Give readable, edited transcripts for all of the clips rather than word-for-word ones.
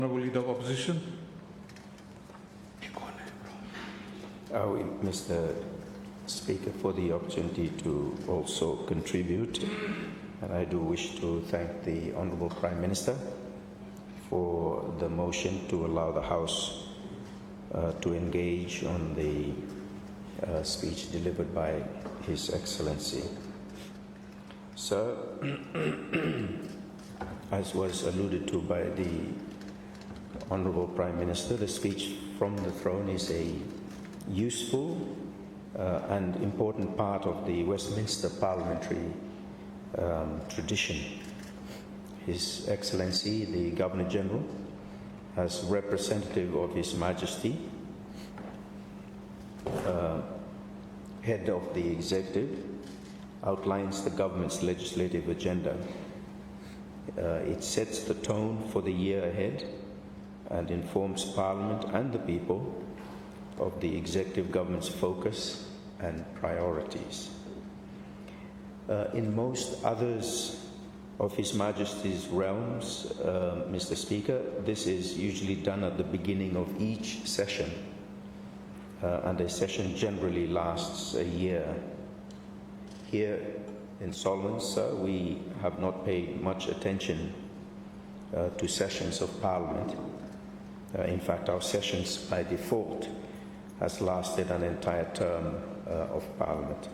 Honourable Leader of Opposition. Mr. Speaker, for the opportunity to also contribute, and I do wish to thank the Honourable Prime Minister for the motion to allow the House to engage on the speech delivered by His Excellency. Sir, as was alluded to by the Honourable Prime Minister, the speech from the throne is a useful and important part of the Westminster parliamentary tradition. His Excellency, the Governor-General, as representative of His Majesty, head of the Executive, outlines the government's legislative agenda. It sets the tone for the year ahead and informs Parliament and the people of the Executive Government's focus and priorities. In most others of His Majesty's realms, Mr. Speaker, this is usually done at the beginning of each session, and a session generally lasts a year. Here in Solomon, sir, we have not paid much attention to sessions of Parliament. In fact, our sessions by default has lasted an entire term of Parliament.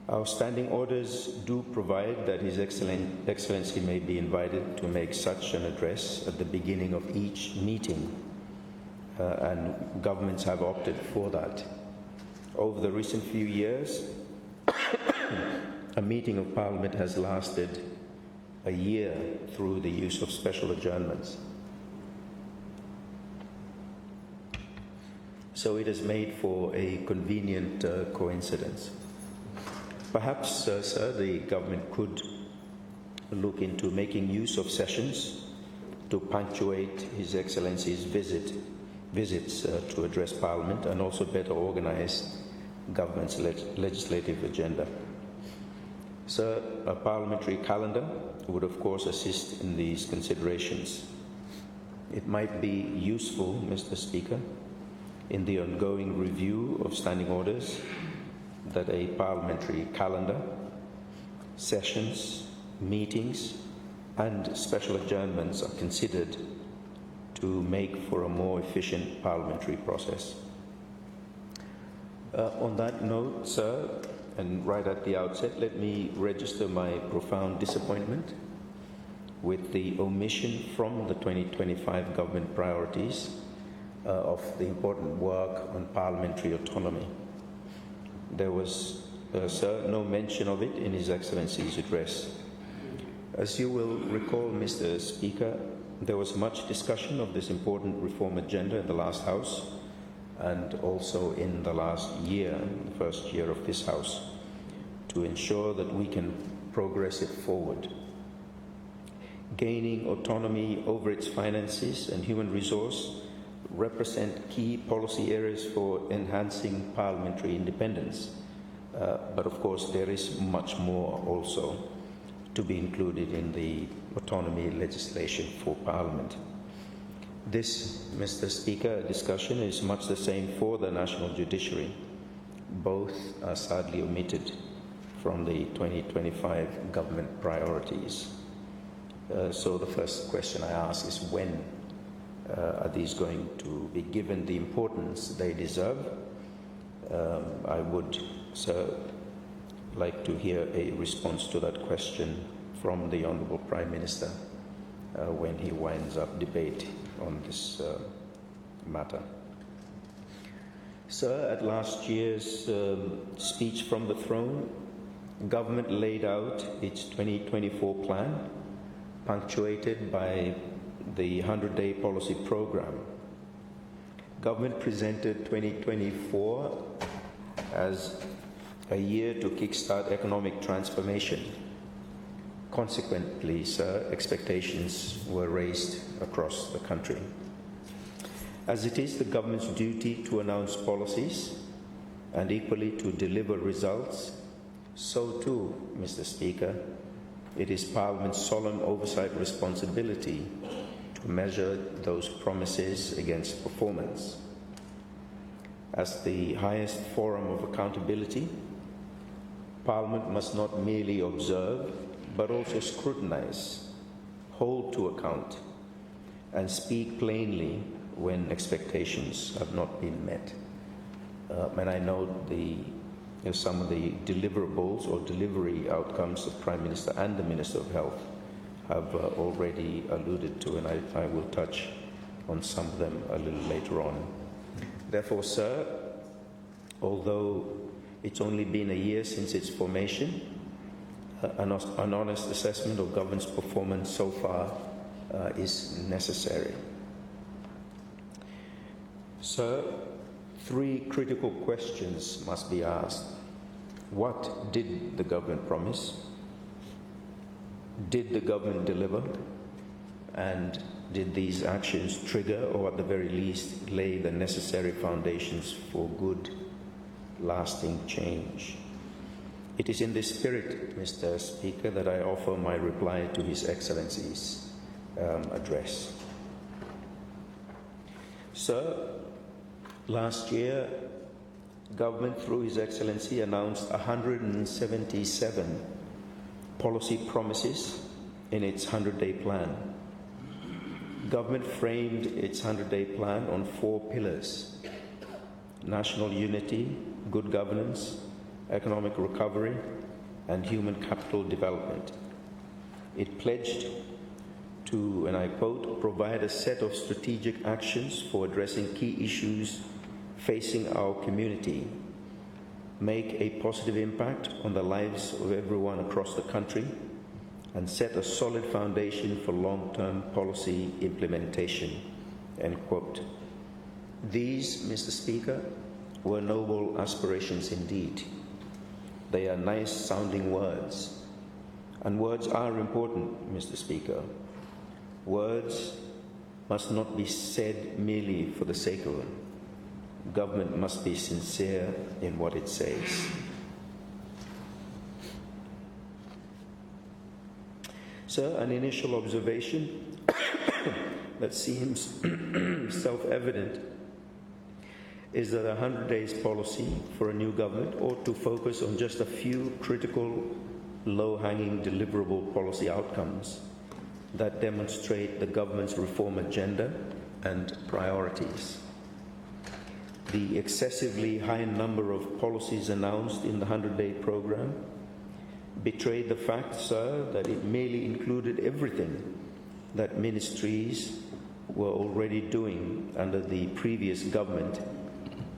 Our standing orders do provide that His Excellency may be invited to make such an address at the beginning of each meeting, and governments have opted for that. Over the recent few years, a meeting of Parliament has lasted a year through the use of special adjournments. So it has made for a convenient coincidence. Perhaps, sir, the government could look into making use of sessions to punctuate His Excellency's visits to address Parliament, and also better organize government's legislative agenda. Sir, a parliamentary calendar would of course assist in these considerations. It might be useful, Mr. Speaker, in the ongoing review of standing orders, that a parliamentary calendar, sessions, meetings, and special adjournments are considered to make for a more efficient parliamentary process. On that note, sir, and right at the outset, let me register my profound disappointment with the omission from the 2025 government priorities of the important work on parliamentary autonomy. There was, sir, no mention of it in His Excellency's address. As you will recall, Mr. Speaker, there was much discussion of this important reform agenda in the last House, and also in the last year, the first year of this House, to ensure that we can progress it forward. Gaining autonomy over its finances and human resource represent key policy areas for enhancing parliamentary independence. But of course, there is much more also to be included in the autonomy legislation for Parliament. This, Mr. Speaker, discussion is much the same for the national judiciary. Both are sadly omitted from the 2025 government priorities. So the first question I ask is, when are these going to be given the importance they deserve? I would, sir, like to hear a response to that question from the Honourable Prime Minister when he winds up debate on this matter. Sir, at last year's speech from the throne, government laid out its 2024 plan, punctuated by the 100-day policy program. Government presented 2024 as a year to kickstart economic transformation. Consequently, sir, expectations were raised across the country. As it is the government's duty to announce policies and equally to deliver results, so too, Mr. Speaker, it is Parliament's solemn oversight responsibility measure those promises against performance. As the highest forum of accountability, Parliament must not merely observe, but also scrutinize, hold to account, and speak plainly when expectations have not been met. And I know some of the deliverables or delivery outcomes the Prime Minister and the Minister of Health have already alluded to, and I will touch on some of them a little later on. Therefore, sir, although it's only been a year since its formation, an honest assessment of government's performance so far is necessary. Sir, 3 critical questions must be asked. What did the government promise? Did the government deliver? And did these actions trigger, or at the very least, lay the necessary foundations for good, lasting change? It is in this spirit, Mr. Speaker, that I offer my reply to His Excellency's address. Sir, last year, Government, through His Excellency, announced 177 policy promises in its 100-day plan. Government framed its 100-day plan on 4 pillars: national unity, good governance, economic recovery, and human capital development. It pledged to, and I quote, provide a set of strategic actions for addressing key issues facing our community, make a positive impact on the lives of everyone across the country, and set a solid foundation for long-term policy implementation, end quote. These, Mr. Speaker, were noble aspirations indeed. They are nice-sounding words, and words are important, Mr. Speaker. Words must not be said merely for the sake of them. Government must be sincere in what it says. Sir, an initial observation that seems self-evident is that a 100 days policy for a new government ought to focus on just a few critical, low-hanging, deliverable policy outcomes that demonstrate the government's reform agenda and priorities. The excessively high number of policies announced in the 100-day program betrayed the fact, sir, that it merely included everything that ministries were already doing under the previous government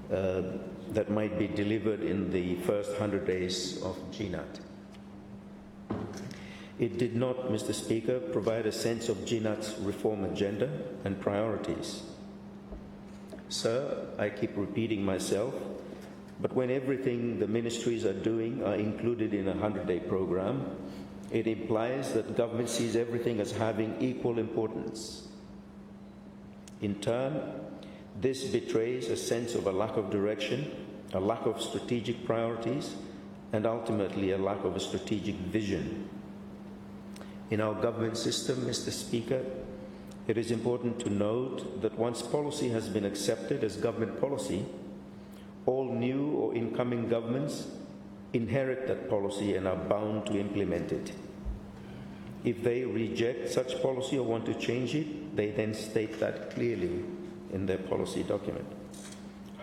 that might be delivered in the first 100 days of GNUT. It did not, Mr. Speaker, provide a sense of GNUT's reform agenda and priorities. Sir, I keep repeating myself, but when everything the ministries are doing are included in a 100-day program, it implies that government sees everything as having equal importance. In turn, this betrays a sense of a lack of direction, a lack of strategic priorities, and ultimately a lack of a strategic vision. In our government system, Mr. Speaker, it is important to note that once policy has been accepted as government policy, all new or incoming governments inherit that policy and are bound to implement it. If they reject such policy or want to change it, they then state that clearly in their policy document.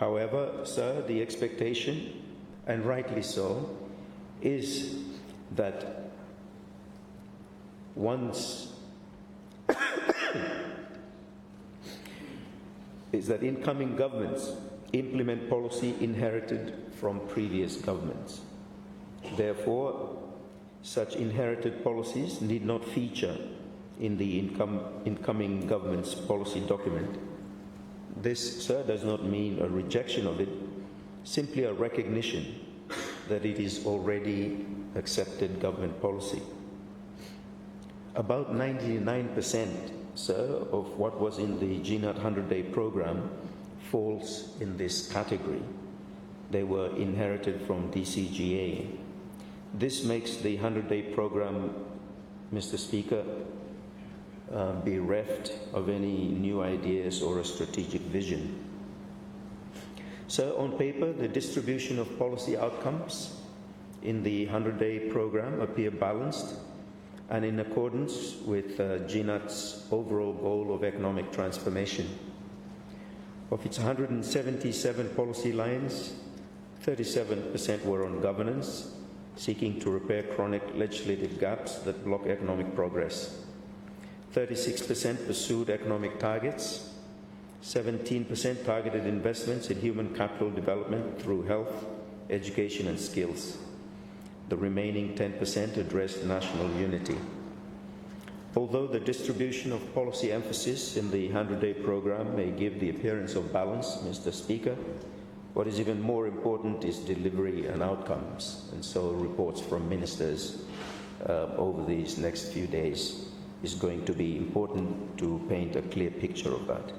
However, sir, the expectation, and rightly so, is that once is that incoming governments implement policy inherited from previous governments. Therefore, such inherited policies need not feature in the incoming government's policy document. This, sir, does not mean a rejection of it, simply a recognition that it is already accepted government policy. About 99%, sir, of what was in the GNUT 100-day program falls in this category. They were inherited from DCGA. This makes the 100-day program, Mr. Speaker, bereft of any new ideas or a strategic vision. So on paper, the distribution of policy outcomes in the 100-day program appear balanced and in accordance with GNUT's overall goal of economic transformation. Of its 177 policy lines, 37% were on governance, seeking to repair chronic legislative gaps that block economic progress. 36% pursued economic targets, 17% targeted investments in human capital development through health, education and skills. The remaining 10% addressed national unity. Although the distribution of policy emphasis in the 100-day program may give the appearance of balance, Mr. Speaker, what is even more important is delivery and outcomes. And so reports from ministers over these next few days is going to be important to paint a clear picture of that.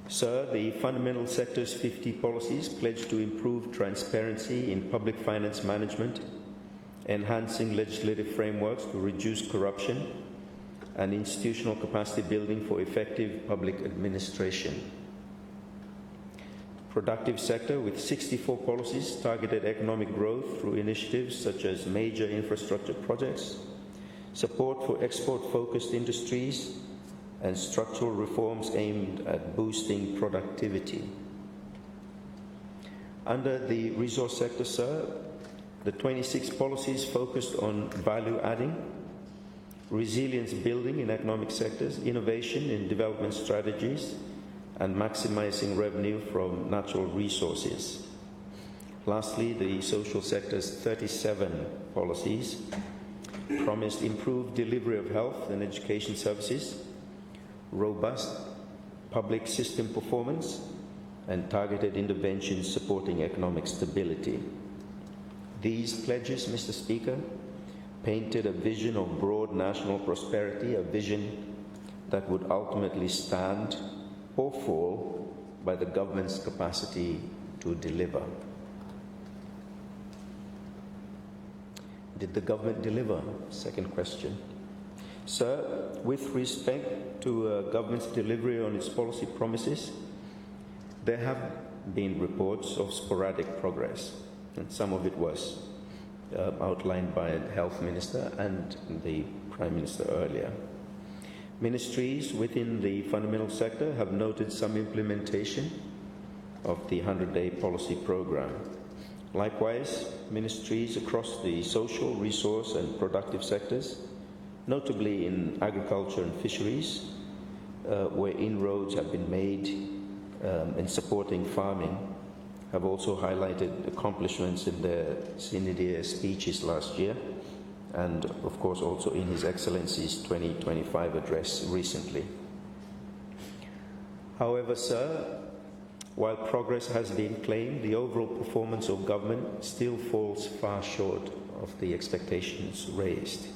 Sir, the fundamental sector's 50 policies pledge to improve transparency in public finance management, enhancing legislative frameworks to reduce corruption, and institutional capacity building for effective public administration. Productive sector, with 64 policies, targeted economic growth through initiatives such as major infrastructure projects, support for export-focused industries, and structural reforms aimed at boosting productivity. Under the resource sector, sir, the 26 policies focused on value adding, resilience building in economic sectors, innovation in development strategies, and maximizing revenue from natural resources. Lastly, the social sector's 37 policies promised improved delivery of health and education services, robust public system performance, and targeted interventions supporting economic stability. These pledges, Mr. Speaker, painted a vision of broad national prosperity, a vision that would ultimately stand or fall by the government's capacity to deliver. Did the government deliver? Second question. Sir, with respect to government's delivery on its policy promises, there have been reports of sporadic progress, and some of it was outlined by the Health Minister and the Prime Minister earlier. Ministries within the fundamental sector have noted some implementation of the 100-day policy program. Likewise, ministries across the social, resource and productive sectors, notably in agriculture and fisheries, where inroads have been made in supporting farming, have also highlighted accomplishments in their sine die speeches last year, and of course also in His Excellency's 2025 address recently. However, sir, while progress has been claimed, the overall performance of government still falls far short of the expectations raised.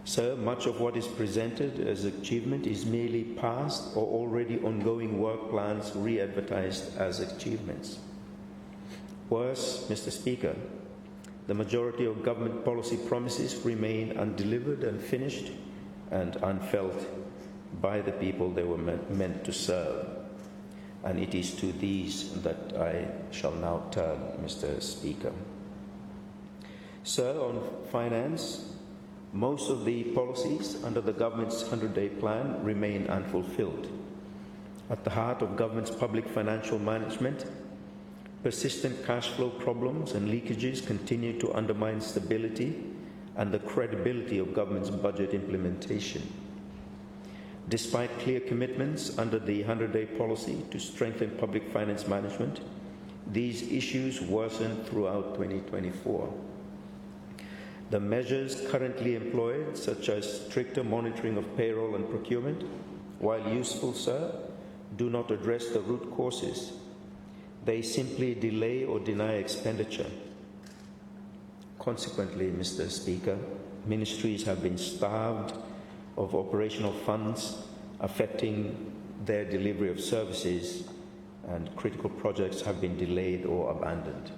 Sir, much of what is presented as achievement is merely past or already ongoing work plans re-advertised as achievements. Worse, Mr. Speaker, the majority of government policy promises remain undelivered, unfinished, and unfelt by the people they were meant to serve. And it is to these that I shall now turn, Mr. Speaker. Sir, on finance, most of the policies under the government's 100-day plan remain unfulfilled. At the heart of government's public financial management, persistent cash flow problems and leakages continue to undermine stability and the credibility of government's budget implementation. Despite clear commitments under the 100-day policy to strengthen public finance management, these issues worsened throughout 2024. The measures currently employed, such as stricter monitoring of payroll and procurement, while useful, sir, do not address the root causes. They simply delay or deny expenditure. Consequently, Mr. Speaker, ministries have been starved of operational funds, affecting their delivery of services, and critical projects have been delayed or abandoned.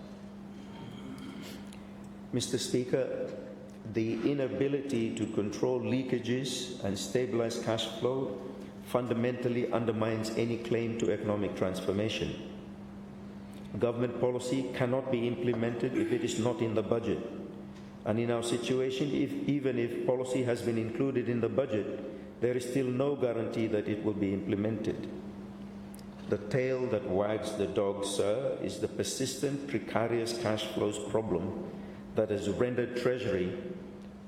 Mr. Speaker, the inability to control leakages and stabilize cash flow fundamentally undermines any claim to economic transformation. Government policy cannot be implemented if it is not in the budget. And in our situation, even if policy has been included in the budget, there is still no guarantee that it will be implemented. The tail that wags the dog, sir, is the persistent precarious cash flows problem that has rendered Treasury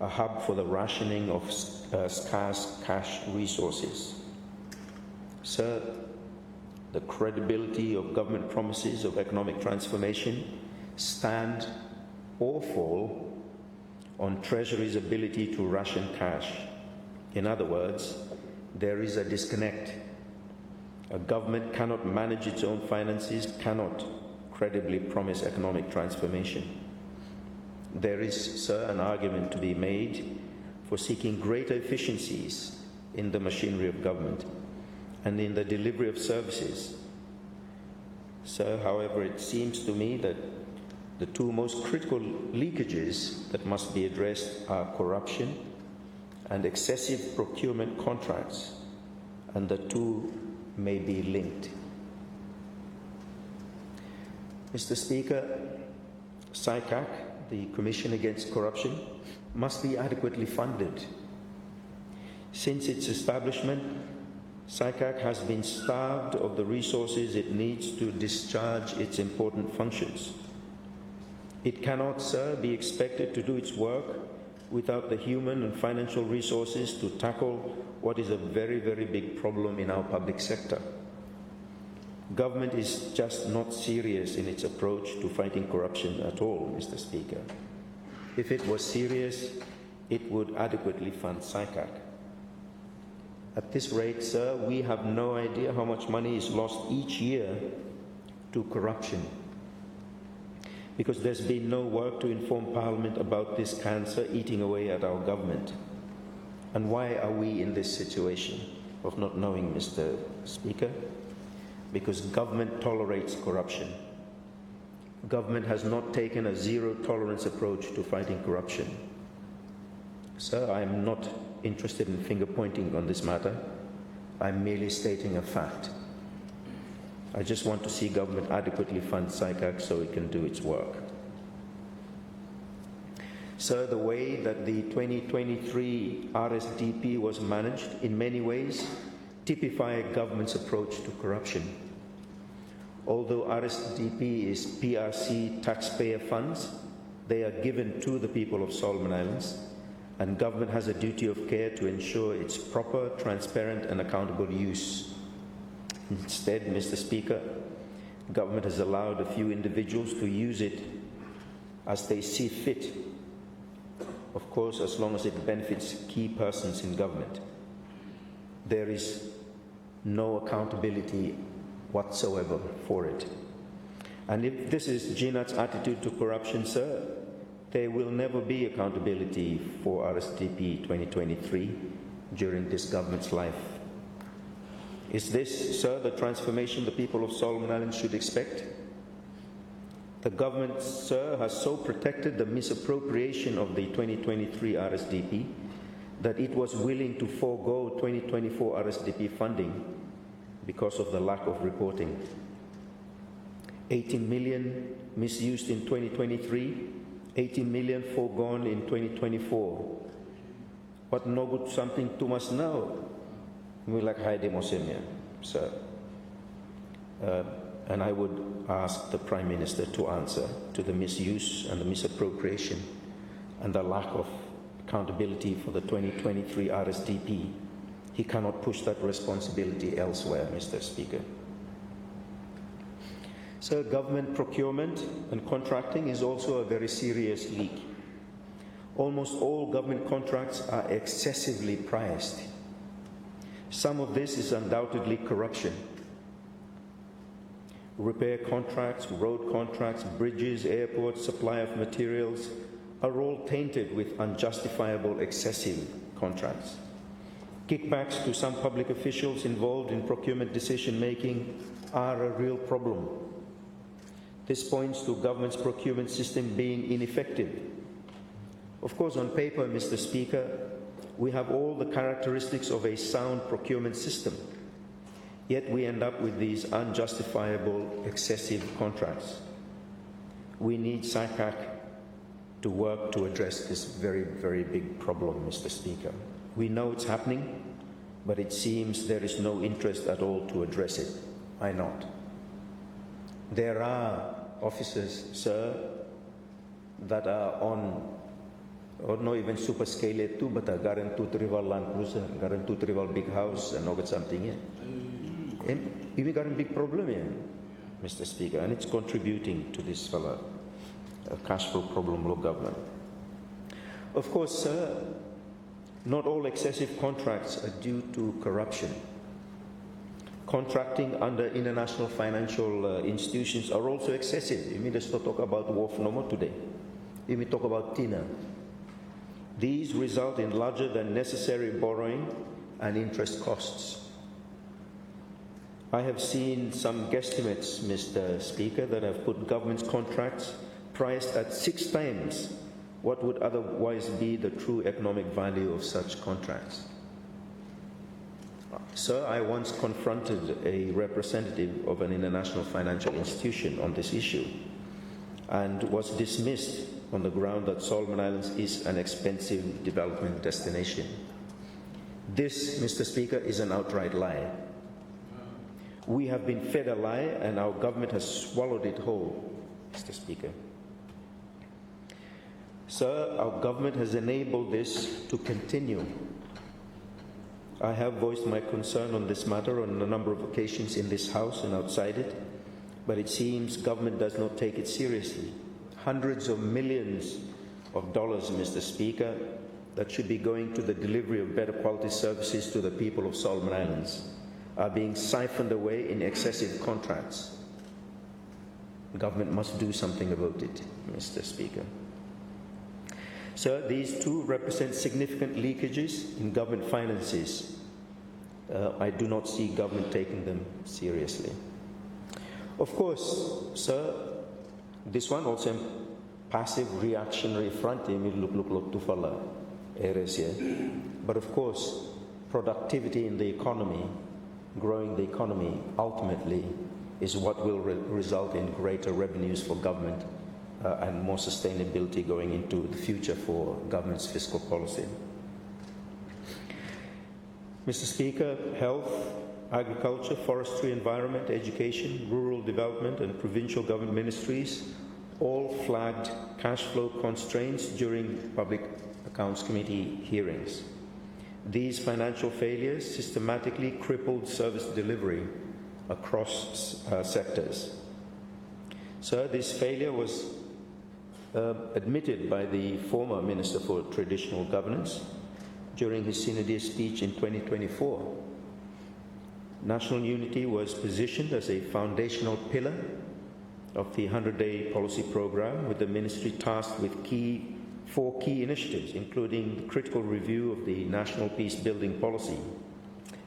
a hub for the rationing of scarce cash resources. Sir, the credibility of government promises of economic transformation stand or fall on Treasury's ability to ration cash. In other words, there is a disconnect. A government cannot manage its own finances, cannot credibly promise economic transformation. There is, sir, an argument to be made for seeking greater efficiencies in the machinery of government and in the delivery of services. Sir, however, it seems to me that the two most critical leakages that must be addressed are corruption and excessive procurement contracts, and the two may be linked. Mr. Speaker, SICAC, the Commission Against Corruption, must be adequately funded. Since its establishment, SICAC has been starved of the resources it needs to discharge its important functions. It cannot, sir, be expected to do its work without the human and financial resources to tackle what is a very, very big problem in our public sector. Government is just not serious in its approach to fighting corruption at all, Mr. Speaker. If it was serious, it would adequately fund SICAC. At this rate, sir, we have no idea how much money is lost each year to corruption, because there's been no work to inform Parliament about this cancer eating away at our government. And why are we in this situation of not knowing, Mr. Speaker? Because government tolerates corruption. Government has not taken a zero-tolerance approach to fighting corruption. Sir, I am not interested in finger-pointing on this matter. I'm merely stating a fact. I just want to see government adequately fund SICAC so it can do its work. Sir, the way that the 2023 RSDP was managed in many ways typify government's approach to corruption. Although RSDP is PRC taxpayer funds, they are given to the people of Solomon Islands, and government has a duty of care to ensure its proper, transparent and accountable use. Instead, Mr. Speaker, government has allowed a few individuals to use it as they see fit, of course, as long as it benefits key persons in government. There is no accountability whatsoever for it. And if this is GNUT's attitude to corruption, sir, there will never be accountability for RSDP 2023 during this government's life. Is this, sir, the transformation the people of Solomon Islands should expect? The government, sir, has so protected the misappropriation of the 2023 RSDP that it was willing to forego 2024 RSDP funding because of the lack of reporting. 18 million misused in 2023, 18 million foregone in 2024. What no good something to us now? We like Haide Mosemia, sir. And I would ask the Prime Minister to answer to the misuse and the misappropriation and the lack of accountability for the 2023 RSDP. He cannot push that responsibility elsewhere, Mr. Speaker. So government procurement and contracting is also a very serious leak. Almost all government contracts are excessively priced. Some of this is undoubtedly corruption. Repair contracts, road contracts, bridges, airports, supply of materials are all tainted with unjustifiable excessive contracts. Kickbacks to some public officials involved in procurement decision-making are a real problem. This points to government's procurement system being ineffective. Of course, on paper, Mr. Speaker, we have all the characteristics of a sound procurement system, yet we end up with these unjustifiable, excessive contracts. We need SIPAC to work to address this very, very big problem, Mr. Speaker. We know it's happening, but it seems there is no interest at all to address it. Why not? There are officers, sir, that are on, or not even super scale too, but are guaranteed to rival land cruiser, guaranteed to rival big house, and all that something here. And we got a big problem here, Mr. Speaker, and it's contributing to this cash flow problem of government. Of course, sir, not all excessive contracts are due to corruption. Contracting under international financial institutions are also excessive. You mean let's not talk about WARF no more today. You mean talk about TINA. These result in larger than necessary borrowing and interest costs. I have seen some guesstimates, Mr. Speaker, that have put government's contracts priced at 6 times what would otherwise be the true economic value of such contracts. Sir, I once confronted a representative of an international financial institution on this issue and was dismissed on the ground that Solomon Islands is an expensive development destination. This, Mr. Speaker, is an outright lie. We have been fed a lie and our government has swallowed it whole, Mr. Speaker. Sir, our government has enabled this to continue. I have voiced my concern on this matter on a number of occasions in this House and outside it, but it seems government does not take it seriously. Hundreds of millions of dollars, Mr. Speaker, that should be going to the delivery of better quality services to the people of Solomon Islands are being siphoned away in excessive contracts. Government must do something about it, Mr. Speaker. Sir, these too represent significant leakages in government finances. I do not see government taking them seriously. Of course, sir, this one also passive reactionary front, but of course, productivity in the economy, growing the economy, ultimately is what will result in greater revenues for government and more sustainability going into the future for government's fiscal policy. Mr. Speaker, health, agriculture, forestry, environment, education, rural development and provincial government ministries all flagged cash flow constraints during Public Accounts Committee hearings. These financial failures systematically crippled service delivery across sectors. Sir, this failure was admitted by the former Minister for Traditional Governance during his Senior Day speech in 2024. National unity was positioned as a foundational pillar of the 100-day policy program, with the ministry tasked with 4 key initiatives, including the critical review of the national peace-building policy.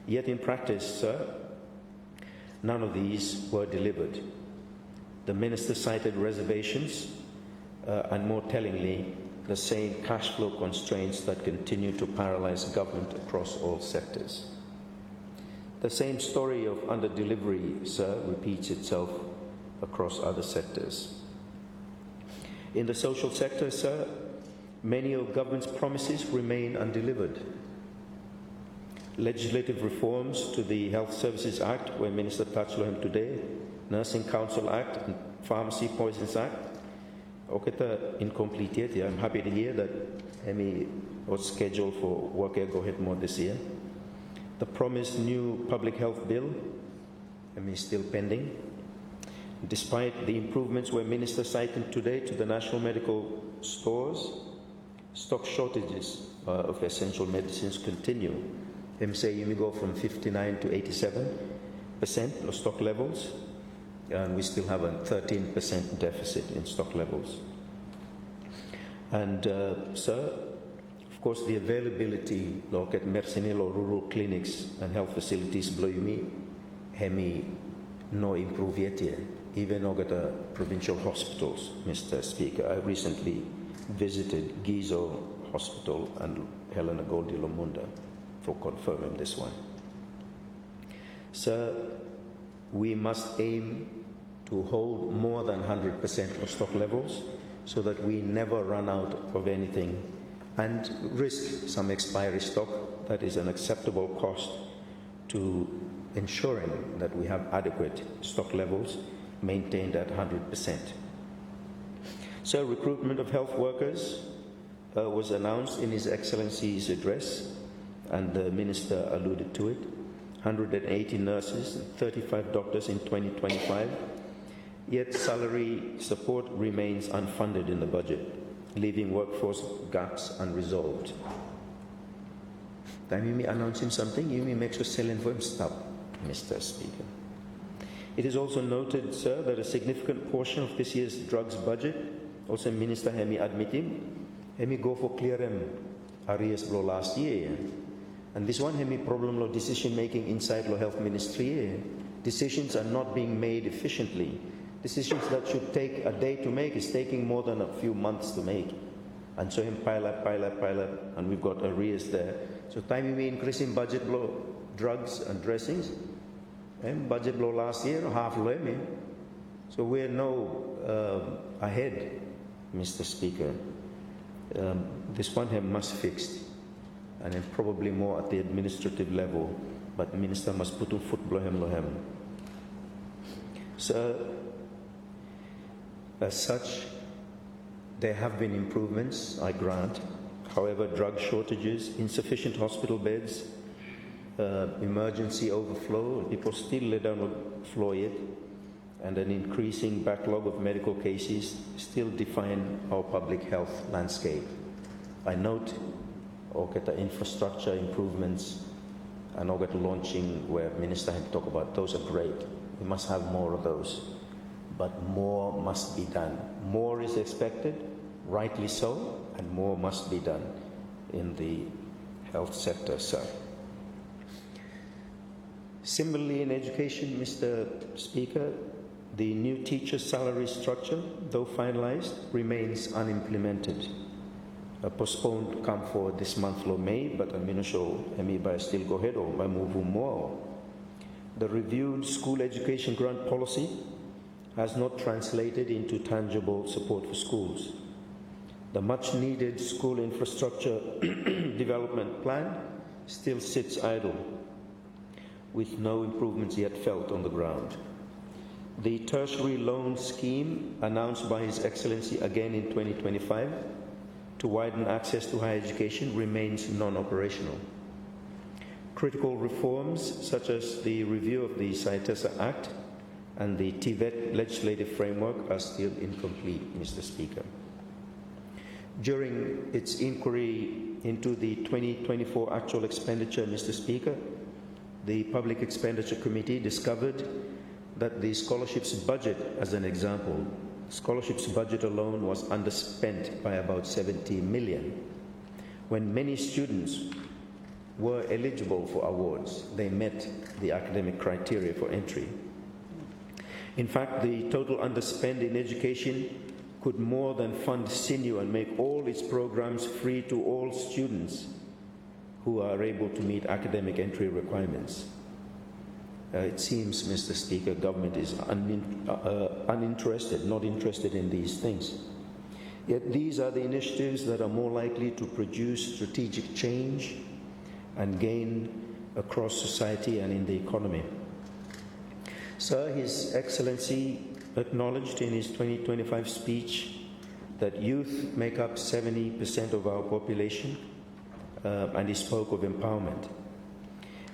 Yet in practice, sir, none of these were delivered. The minister cited reservations and, more tellingly, the same cash flow constraints that continue to paralyze government across all sectors. The same story of under-delivery, sir, repeats itself across other sectors. In the social sector, sir, many of government's promises remain undelivered. Legislative reforms to the Health Services Act, where Minister touched on today, Nursing Council Act, and Pharmacy Poisons Act, Aoke incomplete yet. I'm happy to hear that Emmy was scheduled for work go ahead more this year. The promised new public health bill, Emmy is still pending. Despite the improvements where Minister cited today to the national medical stores, stock shortages of essential medicines continue. You may go from 59 to 87% of stock levels, and we still have a 13% deficit in stock levels. And, sir, of course, the availability at Mercenil or rural clinics and health facilities below me, hemi no improve yet, even at the provincial hospitals, Mr. Speaker. I recently visited Gizo Hospital and Helena Goldie Lomunda for confirming this one. Sir, we must aim to hold more than 100% of stock levels so that we never run out of anything and risk some expiry stock that is an acceptable cost to ensuring that we have adequate stock levels maintained at 100%. So recruitment of health workers was announced in His Excellency's address, and the Minister alluded to it. 180 nurses, 35 doctors in 2025, yet salary support remains unfunded in the budget, leaving workforce gaps unresolved. Time you may announce him something, you may make sure selling for him stop, Mr. Speaker. It is also noted, sir, that a significant portion of this year's drugs budget, also Minister Hemi admit him, Hemi go for clear areas below last year. And this one Hemi problem of decision making inside the health ministry. Decisions are not being made efficiently. Decisions that should take a day to make is taking more than a few months to make. And so him pile up, and we've got arrears there. So time we increasing budget below drugs and dressings, budget below last year, half low. So we're no ahead, Mr. Speaker. This one must fixed, and then probably more at the administrative level, but the minister must put a foot below him. So, as such, there have been improvements, I grant. However, drug shortages, insufficient hospital beds, emergency overflow, people still lay down the floor yet, and an increasing backlog of medical cases still define our public health landscape. I note the infrastructure improvements and the launching where Minister had talked about, those are great. We must have more of those, but more must be done. More is expected, rightly so, and more must be done in the health sector, sir. Similarly, in education, Mr. Speaker, the new teacher salary structure, though finalized, remains unimplemented. Postponed come for this month of May, but I'm not sure I still go ahead or I move more. The reviewed school education grant policy has not translated into tangible support for schools. The much needed school infrastructure development plan still sits idle, with no improvements yet felt on the ground. The tertiary loan scheme announced by His Excellency again in 2025 to widen access to higher education remains non-operational. Critical reforms such as the review of the SciTESA Act and the Tiva legislative framework are still incomplete, Mr. Speaker. During its inquiry into the 2024 actual expenditure, Mr. Speaker, the Public Expenditure Committee discovered that the scholarships budget, as an example, scholarships budget alone was underspent by about 70 million. When many students were eligible for awards, they met the academic criteria for entry. In fact, the total underspend in education could more than fund SINU and make all its programs free to all students who are able to meet academic entry requirements. It seems, Mr. Speaker, government is uninterested, not interested in these things. Yet these are the initiatives that are more likely to produce strategic change and gain across society and in the economy. Sir, His Excellency acknowledged in his 2025 speech that youth make up 70% of our population, and he spoke of empowerment.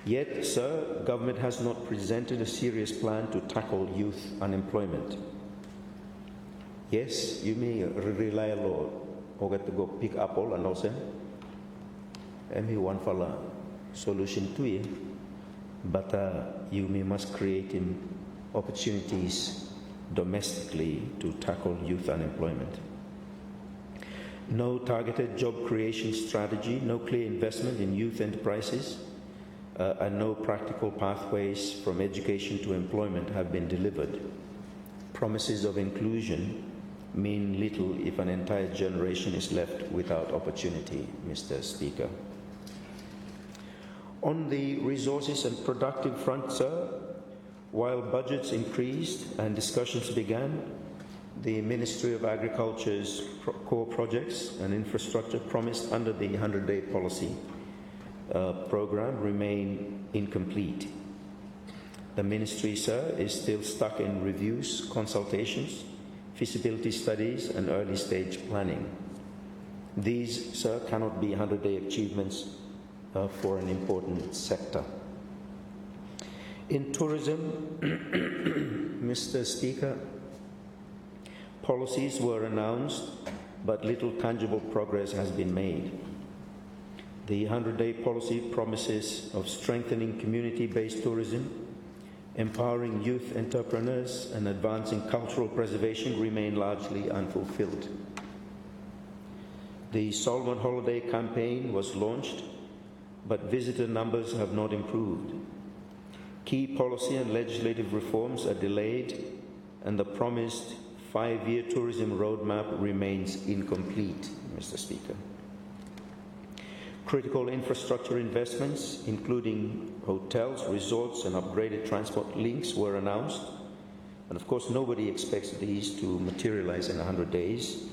Yet, sir, government has not presented a serious plan to tackle youth unemployment. Yes, you may rely a lot or get to go pick up all and also one fella solution to it, but you must create opportunities domestically to tackle youth unemployment. No targeted job creation strategy, no clear investment in youth enterprises, and no practical pathways from education to employment have been delivered. Promises of inclusion mean little if an entire generation is left without opportunity, Mr. Speaker. On the resources and productive front, sir, while budgets increased and discussions began, the Ministry of Agriculture's core projects and infrastructure promised under the 100-day policy program remain incomplete. The Ministry, sir, is still stuck in reviews, consultations, feasibility studies, and early stage planning. These, sir, cannot be 100-day achievements for an important sector. In tourism, Mr. Speaker, policies were announced, but little tangible progress has been made. The 100-day policy promises of strengthening community-based tourism, empowering youth entrepreneurs, and advancing cultural preservation remain largely unfulfilled. The Solomon Holiday campaign was launched, but visitor numbers have not improved. Key policy and legislative reforms are delayed, and the promised 5-year tourism roadmap remains incomplete, Mr. Speaker. Critical infrastructure investments, including hotels, resorts, and upgraded transport links, were announced. And of course, nobody expects these to materialize in 100 days,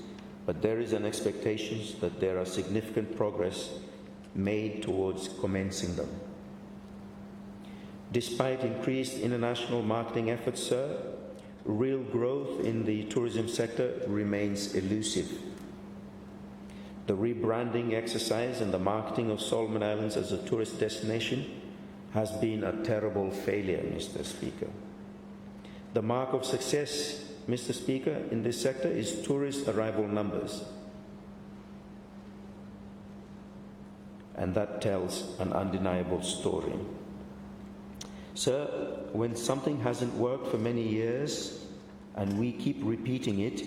but there is an expectation that there are significant progress made towards commencing them. Despite increased international marketing efforts, sir, real growth in the tourism sector remains elusive. The rebranding exercise and the marketing of Solomon Islands as a tourist destination has been a terrible failure, Mr. Speaker. The mark of success, Mr. Speaker, in this sector is tourist arrival numbers. And that tells an undeniable story. Sir, when something hasn't worked for many years and we keep repeating it,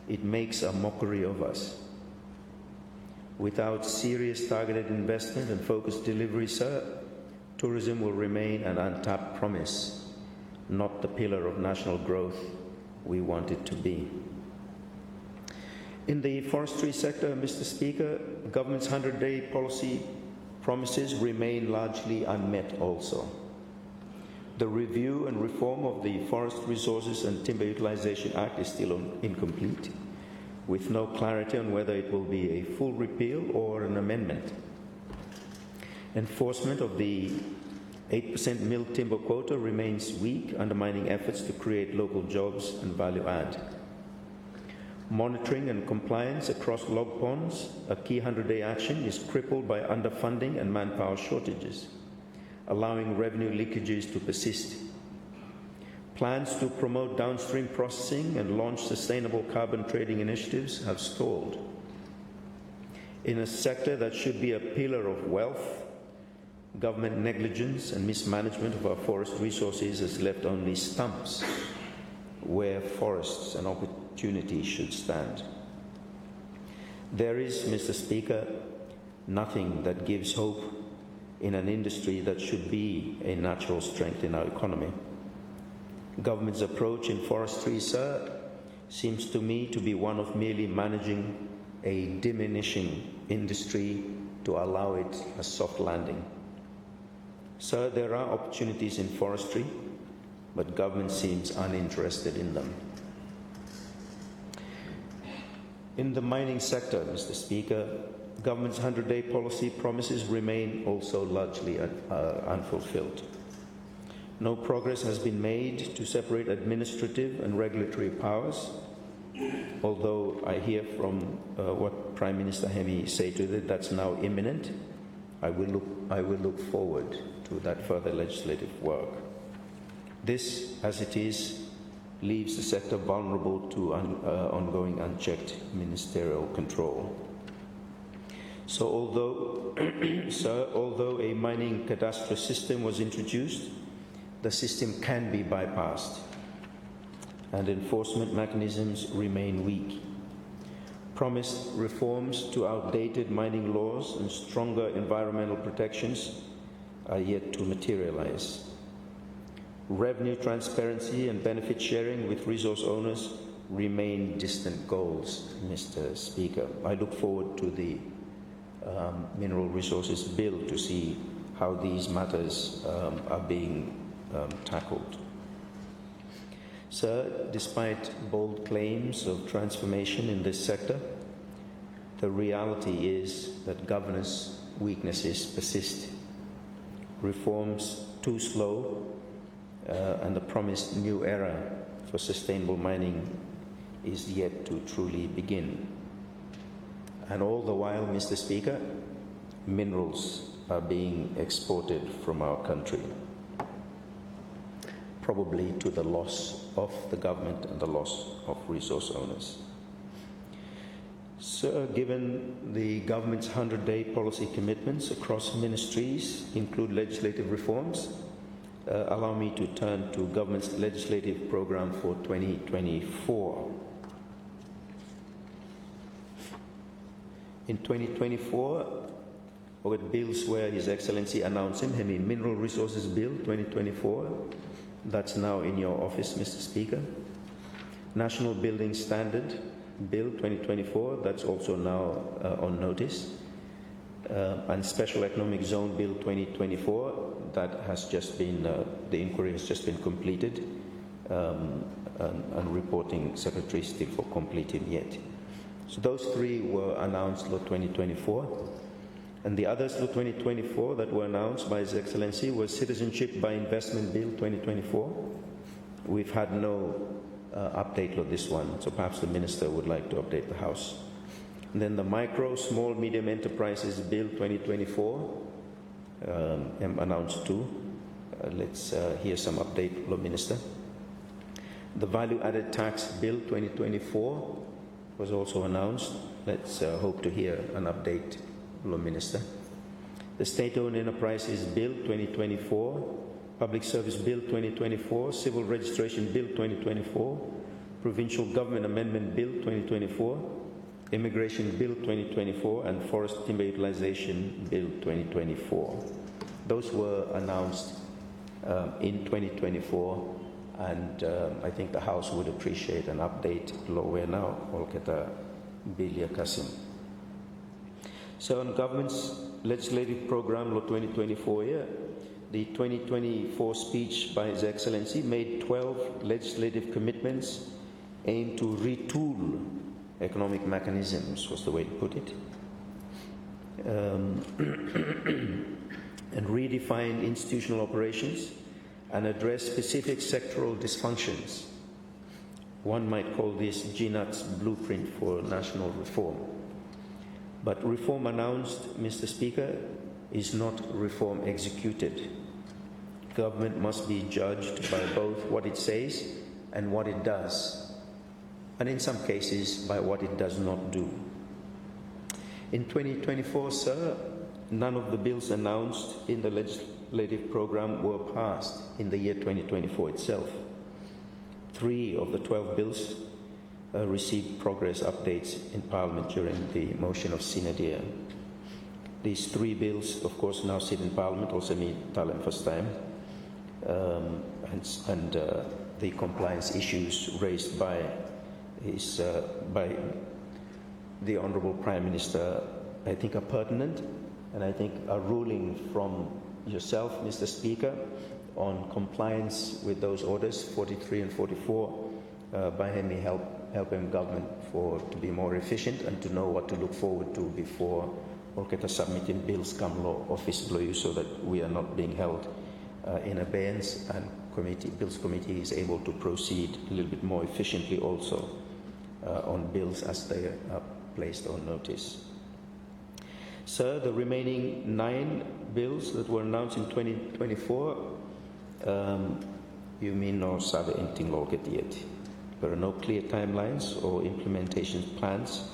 it makes a mockery of us. Without serious targeted investment and focused delivery, sir, tourism will remain an untapped promise, not the pillar of national growth we want it to be. In the forestry sector, Mr. Speaker, government's 100-day policy promises remain largely unmet also. The review and reform of the Forest Resources and Timber Utilization Act is still incomplete, with no clarity on whether it will be a full repeal or an amendment. Enforcement of the 8% mill timber quota remains weak, undermining efforts to create local jobs and value add. Monitoring and compliance across log ponds, a key 100-day action, is crippled by underfunding and manpower shortages, allowing revenue leakages to persist. Plans to promote downstream processing and launch sustainable carbon trading initiatives have stalled. In a sector that should be a pillar of wealth, government negligence and mismanagement of our forest resources has left only stumps where forests and opportunity should stand. There is, Mr. Speaker, nothing that gives hope in an industry that should be a natural strength in our economy. Government's approach in forestry, sir, seems to me to be one of merely managing a diminishing industry to allow it a soft landing. Sir, there are opportunities in forestry, but government seems uninterested in them. In the mining sector, Mr. Speaker, government's 100-day policy promises remain also largely unfulfilled. No progress has been made to separate administrative and regulatory powers, although I hear from what Prime Minister Hemi said to it, that's now imminent. I will look forward to that further legislative work. This, as it is, leaves the sector vulnerable to ongoing unchecked ministerial control. So although a mining cadastral system was introduced, the system can be bypassed, and enforcement mechanisms remain weak. Promised reforms to outdated mining laws and stronger environmental protections are yet to materialize. Revenue transparency and benefit sharing with resource owners remain distant goals, Mr. Speaker. I look forward to the Mineral Resources Bill to see how these matters are being tackled. Sir, despite bold claims of transformation in this sector, the reality is that governance weaknesses persist. Reforms too slow, and the promised new era for sustainable mining is yet to truly begin. And all the while, Mr. Speaker, minerals are being exported from our country, probably to the loss of the government and the loss of resource owners. Sir, given the government's 100-day policy commitments across ministries include legislative reforms, allow me to turn to government's legislative program for 2024. In 2024, what bills where His Excellency announced him, Mineral Resources Bill 2024, that's now in your office, Mr. Speaker. National Building Standard Bill 2024, that's also now on notice. And Special Economic Zone Bill 2024, that has just been, the inquiry has just been completed, and reporting Secretary still for completing yet. So those three were announced Law 2024. And the others, Law 2024, that were announced by His Excellency was Citizenship by Investment Bill 2024. We've had no update on this one, so perhaps the Minister would like to update the House. And then the Micro, Small, Medium Enterprises Bill 2024, announced too. Let's hear some update, Law Minister. The Value Added Tax Bill 2024 was also announced. Let's hope to hear an update, Law Minister. The State-Owned Enterprises Bill 2024, Public Service Bill 2024, Civil Registration Bill 2024, Provincial Government Amendment Bill 2024, Immigration Bill 2024, and Forest Timber Utilization Bill 2024. Those were announced in 2024, and I think the House would appreciate an update. Lower now, Olketa Bilia Kasim. So on government's legislative program, Law 2024, the 2024 speech by His Excellency made 12 legislative commitments aimed to retool economic mechanisms, was the way to put it, and redefine institutional operations and address specific sectoral dysfunctions. One might call this GNUT's blueprint for national reform. But reform announced, Mr. Speaker, is not reform executed. Government must be judged by both what it says and what it does, and in some cases by what it does not do. In 2024, sir, none of the bills announced in the legislative program were passed in the year 2024 itself. 3 of the 12 bills received progress updates in Parliament during the motion of sine die. These 3 bills, of course, now sit in Parliament, also meet Talem first time, and the compliance issues raised by the Honourable Prime Minister, I think, are pertinent, and I think a ruling from yourself, Mr. Speaker, on compliance with those orders, 43 and 44, by Hemi helping government to be more efficient and to know what to look forward to before Orketa submitting bills come law office below, so that we are not being held in abeyance, and bills committee is able to proceed a little bit more efficiently also on bills as they are placed on notice. Sir, the remaining 9 bills that were announced in 2024, you mean no sabe anything yet. There are no clear timelines or implementation plans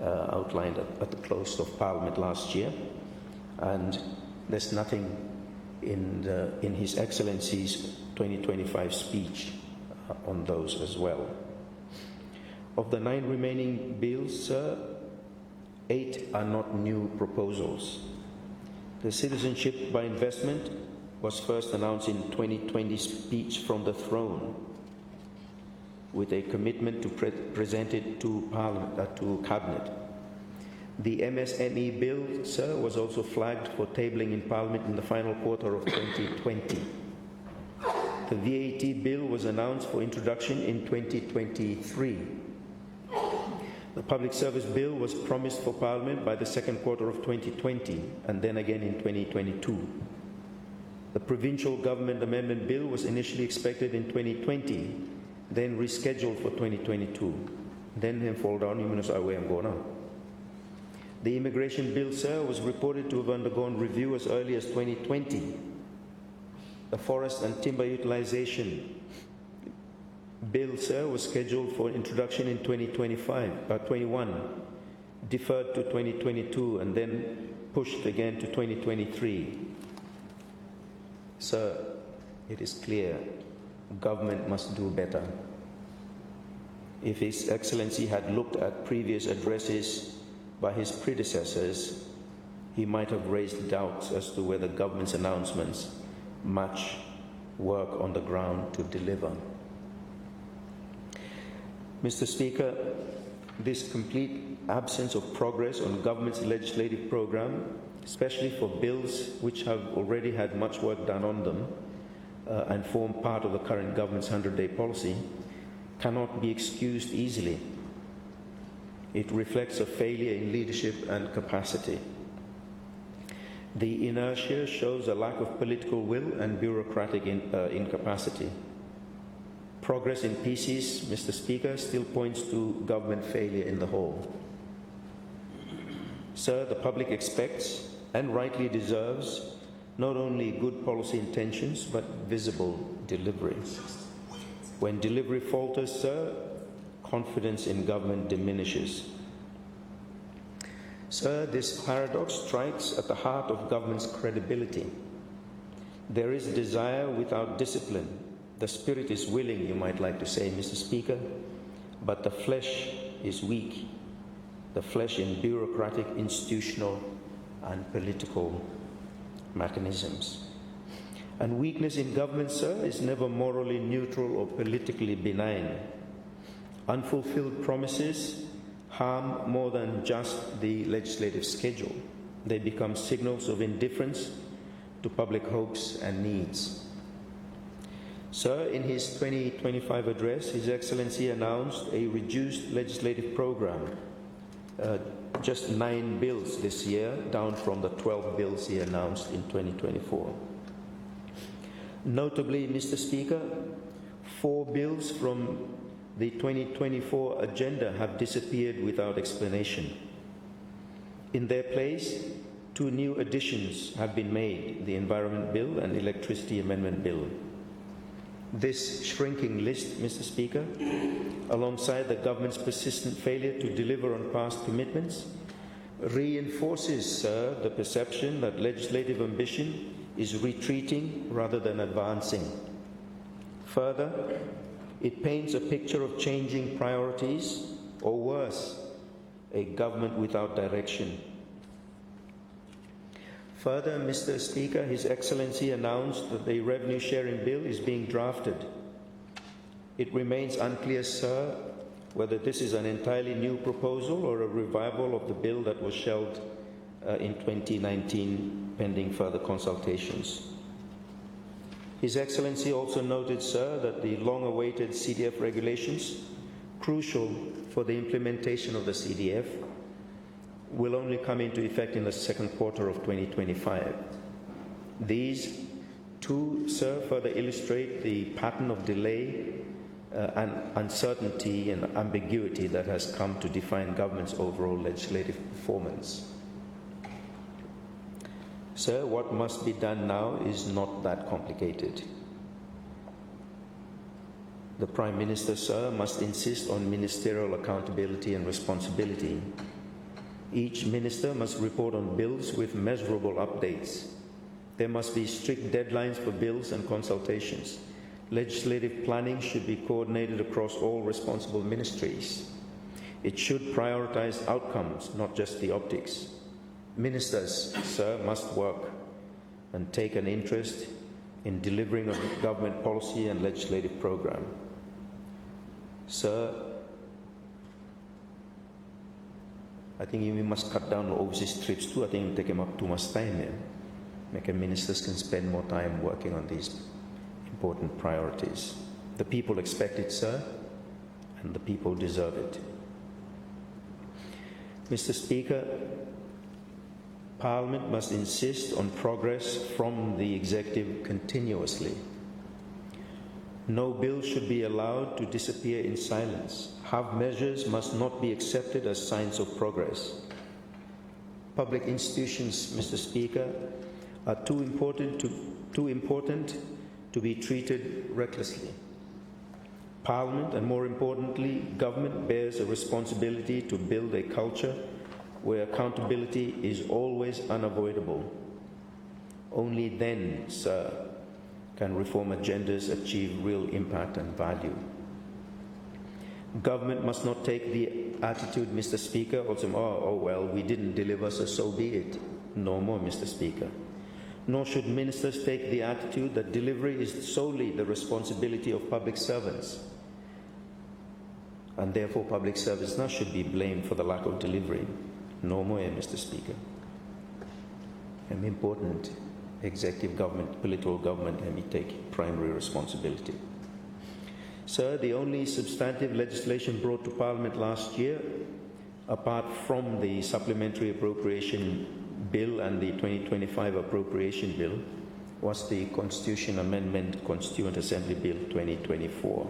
outlined at the close of Parliament last year, and there's nothing in His Excellency's 2025 speech on those as well. Of the 9 remaining bills, sir, 8 are not new proposals. The Citizenship by Investment was first announced in 2020 speech from the throne, with a commitment to present it to Parliament, to Cabinet. The MSME bill, sir, was also flagged for tabling in Parliament in the final quarter of 2020. The VAT bill was announced for introduction in 2023. The Public Service Bill was promised for Parliament by the second quarter of 2020 and then again in 2022. The Provincial Government Amendment Bill was initially expected in 2020, then rescheduled for 2022. Then fall down, you know, where I'm going now. The Immigration Bill, sir, was reported to have undergone review as early as 2020. The Forest and Timber Utilization Bill, sir, was scheduled for introduction in 2021, deferred to 2022, and then pushed again to 2023. Sir, it is clear government must do better. If His Excellency had looked at previous addresses by his predecessors, he might have raised doubts as to whether government's announcements match work on the ground to deliver. Mr. Speaker, this complete absence of progress on government's legislative program, especially for bills which have already had much work done on them and form part of the current government's 100-day policy, cannot be excused easily. It reflects a failure in leadership and capacity. The inertia shows a lack of political will and bureaucratic incapacity. Progress in pieces, Mr. Speaker, still points to government failure in the whole. Sir, the public expects and rightly deserves not only good policy intentions but visible delivery. When delivery falters, sir, confidence in government diminishes. Sir, this paradox strikes at the heart of government's credibility. There is desire without discipline. The spirit is willing, you might like to say, Mr. Speaker, but the flesh is weak. The flesh in bureaucratic, institutional, and political mechanisms. And weakness in government, sir, is never morally neutral or politically benign. Unfulfilled promises harm more than just the legislative schedule. They become signals of indifference to public hopes and needs. Sir, in his 2025 address, His Excellency announced a reduced legislative program, just 9 bills this year, down from the 12 bills he announced in 2024. Notably, Mr. Speaker, 4 bills from the 2024 agenda have disappeared without explanation. In their place, 2 new additions have been made, the Environment Bill and Electricity Amendment Bill. This shrinking list, Mr. Speaker, alongside the government's persistent failure to deliver on past commitments, reinforces, sir, the perception that legislative ambition is retreating rather than advancing. Further, it paints a picture of changing priorities, or worse, a government without direction. Further, Mr. Speaker, His Excellency announced that the revenue sharing bill is being drafted. It remains unclear, sir, whether this is an entirely new proposal or a revival of the bill that was shelved in 2019 pending further consultations. His Excellency also noted, sir, that the long-awaited CDF regulations, crucial for the implementation of the CDF, will only come into effect in the second quarter of 2025. These two, sir, further illustrate the pattern of delay and uncertainty and ambiguity that has come to define government's overall legislative performance. Sir, what must be done now is not that complicated. The Prime Minister, sir, must insist on ministerial accountability and responsibility. Each minister must report on bills with measurable updates. There must be strict deadlines for bills and consultations. Legislative planning should be coordinated across all responsible ministries. It should prioritize outcomes, not just the optics. Ministers, sir, must work and take an interest in delivering a government policy and legislative program. Sir, I think we must cut down on overseas trips too. I think it'll take him up too much time here. Make ministers can spend more time working on these important priorities. The people expect it, sir, and the people deserve it. Mr. Speaker, Parliament must insist on progress from the executive continuously. No bill should be allowed to disappear in silence. Half measures must not be accepted as signs of progress. Public institutions, Mr. Speaker, are too important to be treated recklessly. Parliament, and more importantly, government, bears a responsibility to build a culture where accountability is always unavoidable. Only then, sir, can reform agendas achieve real impact and value. Government must not take the attitude, Mr. Speaker, oh well, we didn't deliver, so be it. No more, Mr. Speaker. Nor should ministers take the attitude that delivery is solely the responsibility of public servants, and therefore public servants now should be blamed for the lack of delivery. No more, Mr. Speaker. An important executive government, political government, let me take primary responsibility. Sir, the only substantive legislation brought to Parliament last year, apart from the Supplementary Appropriation Bill and the 2025 Appropriation Bill, was the Constitution Amendment Constituent Assembly Bill 2024.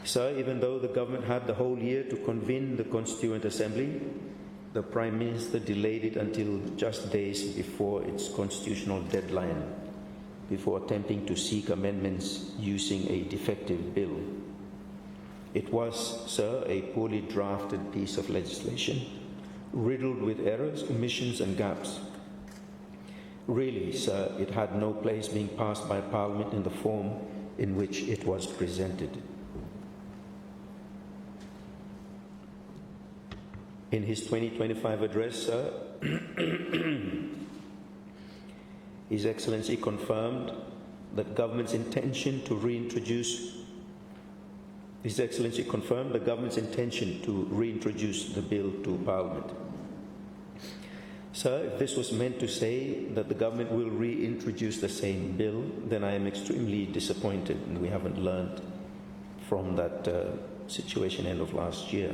Sir, even though the government had the whole year to convene the Constituent Assembly, the Prime Minister delayed it until just days before its constitutional deadline, before attempting to seek amendments using a defective bill. It was, sir, a poorly drafted piece of legislation, riddled with errors, omissions and gaps. Really, sir, it had no place being passed by Parliament in the form in which it was presented. In his 2025 address, sir, His Excellency confirmed that government's intention to reintroduce the bill to Parliament. Sir, if this was meant to say that the government will reintroduce the same bill, then I am extremely disappointed, and we haven't learned from that situation end of last year.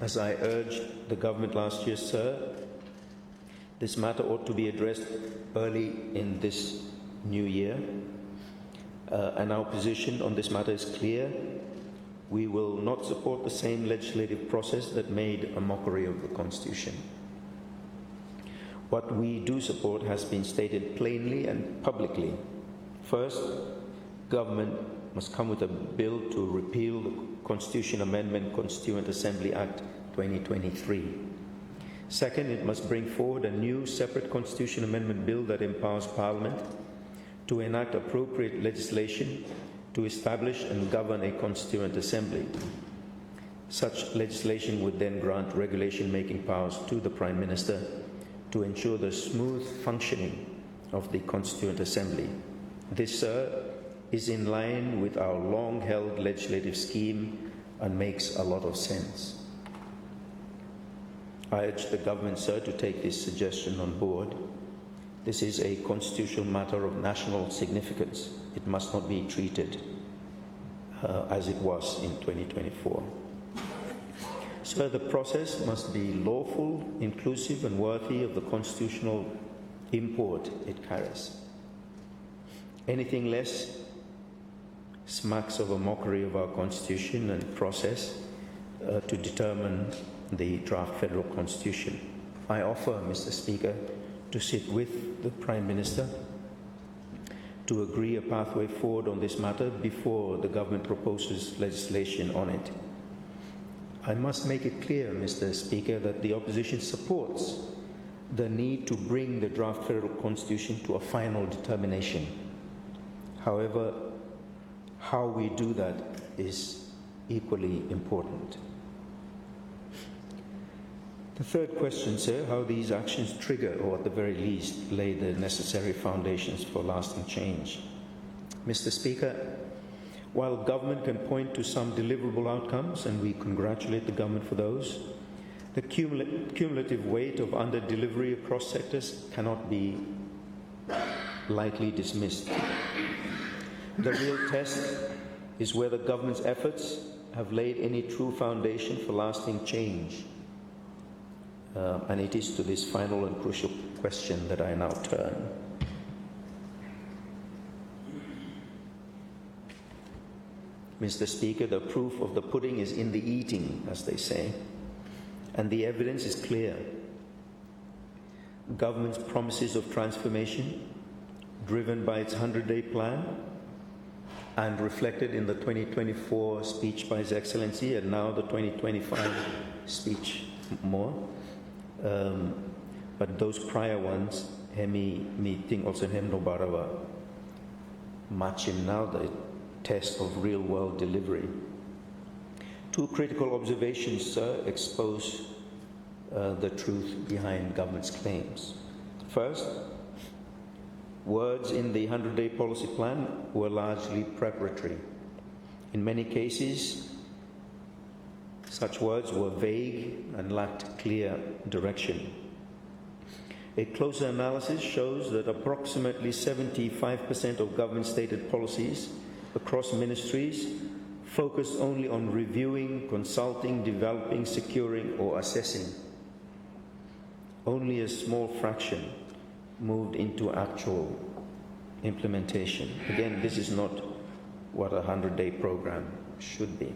As I urged the government last year, sir, this matter ought to be addressed early in this new year, and our position on this matter is clear. We will not support the same legislative process that made a mockery of the Constitution. What we do support has been stated plainly and publicly. First, government must come with a bill to repeal the Constitution Amendment Constituent Assembly Act 2023. Second, it must bring forward a new separate Constitution Amendment Bill that empowers Parliament to enact appropriate legislation to establish and govern a Constituent Assembly. Such legislation would then grant regulation-making powers to the Prime Minister to ensure the smooth functioning of the Constituent Assembly. This, sir, is in line with our long-held legislative scheme and makes a lot of sense. I urge the government, sir, to take this suggestion on board. This is a constitutional matter of national significance. It must not be treated as it was in 2024. Sir, the process must be lawful, inclusive, and worthy of the constitutional import it carries. Anything less smacks of a mockery of our Constitution and process to determine the draft federal Constitution. I offer, Mr. Speaker, to sit with the Prime Minister to agree a pathway forward on this matter before the government proposes legislation on it. I must make it clear, Mr. Speaker, that the opposition supports the need to bring the draft federal Constitution to a final determination. However, how we do that is equally important. The third question, sir, how these actions trigger, or at the very least, lay the necessary foundations for lasting change. Mr. Speaker, While government can point to some deliverable outcomes, and we congratulate the government for those, the cumulative weight of under-delivery across sectors cannot be lightly dismissed. The real test is whether government's efforts have laid any true foundation for lasting change. And it is to this final and crucial question that I now turn. Mr. Speaker, the proof of the pudding is in the eating, as they say, and the evidence is clear. Government's promises of transformation, driven by its 100-day plan and reflected in the 2024 speech by His Excellency and now the 2025 speech more. But those prior ones, hemi meeting also hem no barawa, machim now the test of real-world delivery. Two critical observations, sir, expose the truth behind government's claims. First, words in the 100-day policy plan were largely preparatory. In many cases, such words were vague and lacked clear direction. A closer analysis shows that approximately 75% of government-stated policies across ministries focus only on reviewing, consulting, developing, securing, or assessing. Only a small fraction moved into actual implementation. Again, this is not what a 100-day program should be.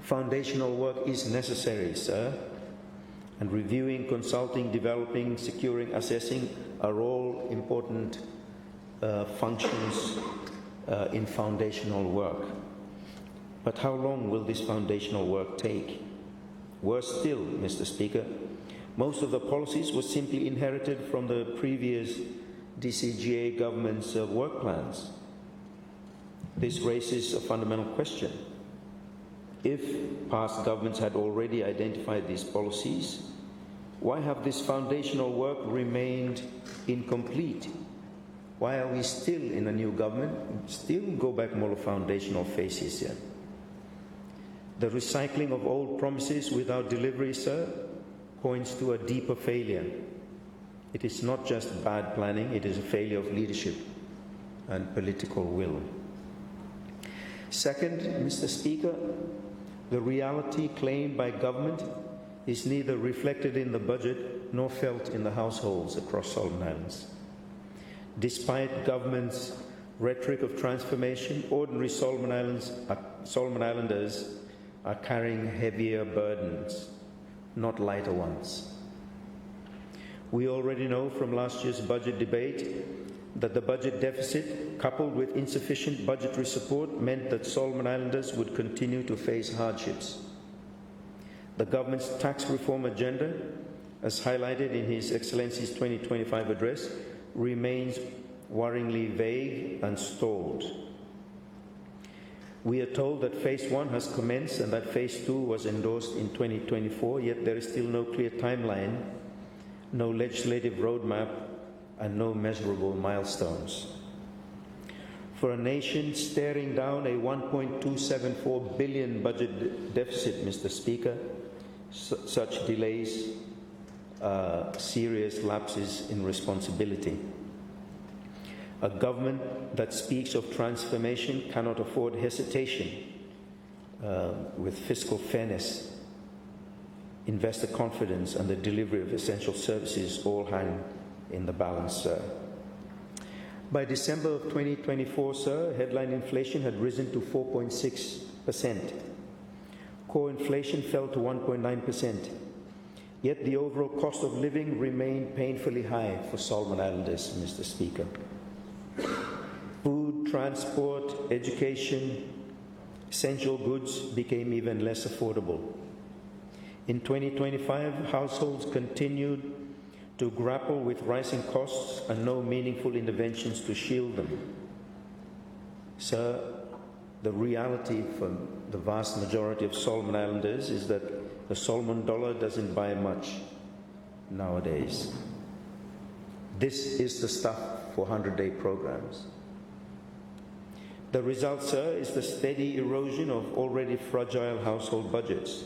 Foundational work is necessary, sir, and reviewing, consulting, developing, securing, assessing are all important functions in foundational work. But how long will this foundational work take? Worse still, Mr. Speaker, most of the policies were simply inherited from the previous DCGA government's work plans. This raises a fundamental question. If past governments had already identified these policies, why have this foundational work remained incomplete? Why are we still in a new government? Still go back more foundational phases here. The recycling of old promises without delivery, sir, points to a deeper failure. It is not just bad planning, it is a failure of leadership and political will. Second, Mr. Speaker, the reality claimed by government is neither reflected in the budget nor felt in the households across Solomon Islands. Despite government's rhetoric of transformation, ordinary Solomon Islanders are carrying heavier burdens, not lighter ones. We already know from last year's budget debate that the budget deficit, coupled with insufficient budgetary support, meant that Solomon Islanders would continue to face hardships. The government's tax reform agenda, as highlighted in His Excellency's 2025 address, remains worryingly vague and stalled. We are told that Phase 1 has commenced and that Phase 2 was endorsed in 2024, yet there is still no clear timeline, no legislative roadmap, and no measurable milestones. For a nation staring down a $1.274 billion budget deficit, Mr. Speaker, such delays are serious lapses in responsibility. A government that speaks of transformation cannot afford hesitation with fiscal fairness, investor confidence, and the delivery of essential services all hang in the balance, sir. By December of 2024, sir, headline inflation had risen to 4.6%. Core inflation fell to 1.9%. Yet the overall cost of living remained painfully high for Solomon Islanders, Mr. Speaker. Food, transport, education, essential goods became even less affordable. In 2025, households continued to grapple with rising costs and no meaningful interventions to shield them. Sir, the reality for the vast majority of Solomon Islanders is that the Solomon dollar doesn't buy much nowadays. This is the stuff for 100-day programs. The result, sir, is the steady erosion of already fragile household budgets.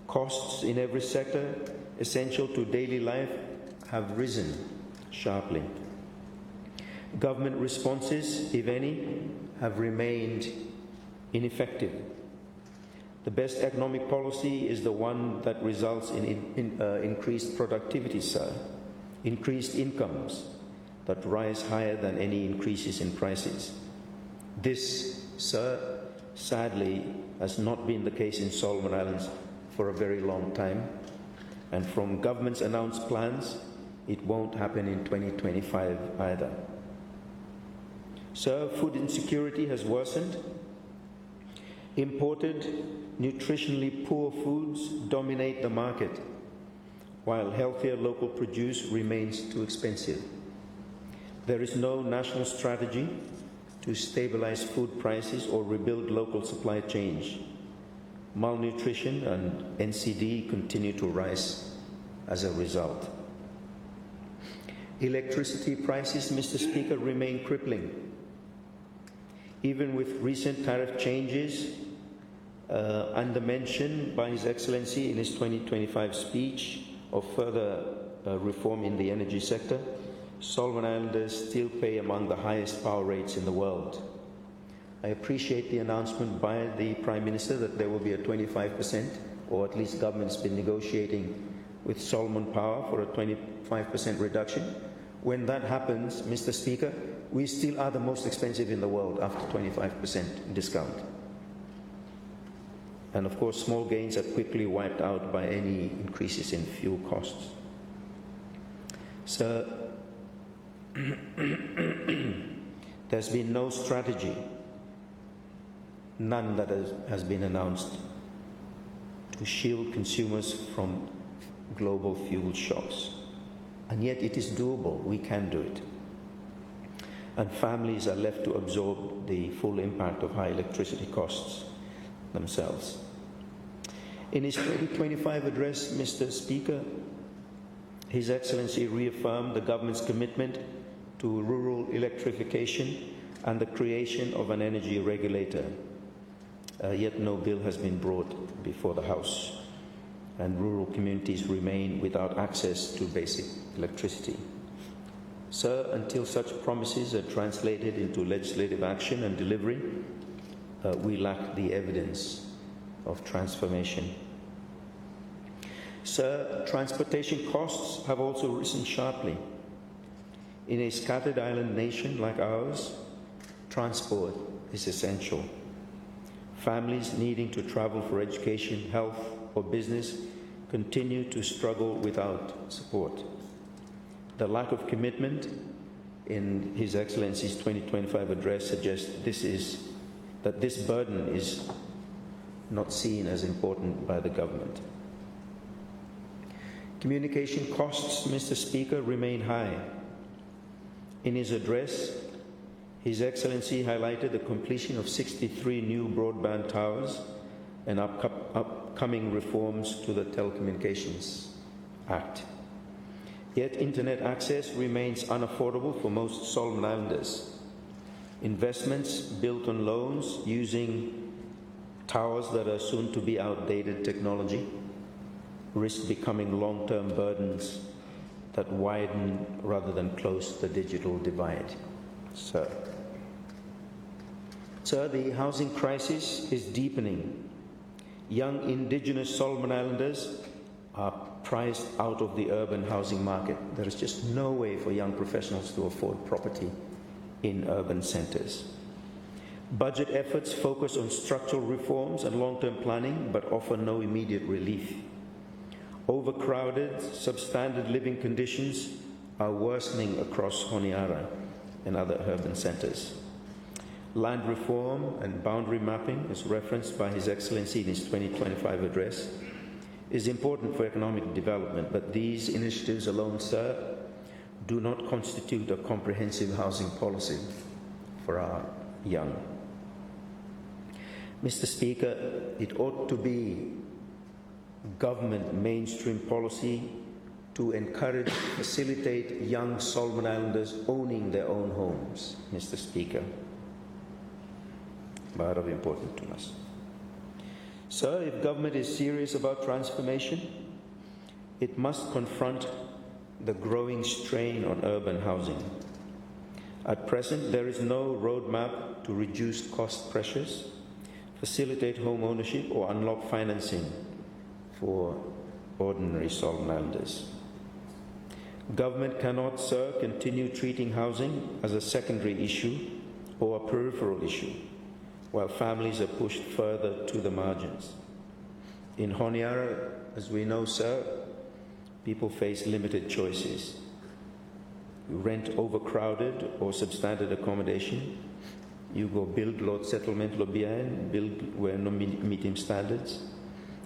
Costs in every sector essential to daily life have risen sharply. Government responses, if any, have remained ineffective. The best economic policy is the one that results in increased productivity, sir, increased incomes that rise higher than any increases in prices. This, sir, sadly, has not been the case in Solomon Islands for a very long time, and from government's announced plans, it won't happen in 2025 either. Sir, food insecurity has worsened. Imported, nutritionally poor foods dominate the market, while healthier local produce remains too expensive. There is no national strategy to stabilize food prices or rebuild local supply chains. Malnutrition and NCD continue to rise as a result. Electricity prices, Mr. Speaker, remain crippling. Even with recent tariff changes and the mention by His Excellency in his 2025 speech of further reform in the energy sector, Solomon Islanders still pay among the highest power rates in the world. I appreciate the announcement by the Prime Minister that there will be a 25%, or at least government's been negotiating with Solomon Power for a 25% reduction. When that happens, Mr. Speaker, we still are the most expensive in the world after 25% discount. And of course, small gains are quickly wiped out by any increases in fuel costs. Sir, there's been no strategy, none that has been announced, to shield consumers from global fuel shocks. And yet it is doable, we can do it. And families are left to absorb the full impact of high electricity costs themselves. In his 2025 address, Mr. Speaker, His Excellency reaffirmed the government's commitment to rural electrification and the creation of an energy regulator. Yet no bill has been brought before the House, and rural communities remain without access to basic electricity. Sir, until such promises are translated into legislative action and delivery, we lack the evidence of transformation. Sir, transportation costs have also risen sharply. In a scattered island nation like ours, transport is essential. Families needing to travel for education, health, or business continue to struggle without support. The lack of commitment in His Excellency's 2025 address suggests that this burden is not seen as important by the government. Communication costs, Mr. Speaker, remain high. In his address, His Excellency highlighted the completion of 63 new broadband towers and upcoming reforms to the Telecommunications Act. Yet internet access remains unaffordable for most Solomon Islanders. Investments built on loans using towers that are soon to be outdated technology risk becoming long-term burdens that widen rather than close the digital divide. Sir, the housing crisis is deepening. Young indigenous Solomon Islanders are priced out of the urban housing market. There is just no way for young professionals to afford property in urban centers. Budget efforts focus on structural reforms and long-term planning, but offer no immediate relief. Overcrowded, substandard living conditions are worsening across Honiara and other urban centers. Land reform and boundary mapping, as referenced by His Excellency in his 2025 address, is important for economic development, but these initiatives alone, sir, do not constitute a comprehensive housing policy for our young. Mr. Speaker, it ought to be government mainstream policy to encourage, facilitate young Solomon Islanders owning their own homes, Mr. Speaker. Very important to us. Sir, if government is serious about transformation, it must confront the growing strain on urban housing. At present, there is no roadmap to reduce cost pressures, facilitate home ownership, or unlock financing for ordinary Solomon Islanders. Government cannot, sir, continue treating housing as a secondary issue or a peripheral issue, while families are pushed further to the margins. In Honiara, as we know, sir, people face limited choices. You rent overcrowded or substandard accommodation. You go build lot settlement lobian, build where no meet standards,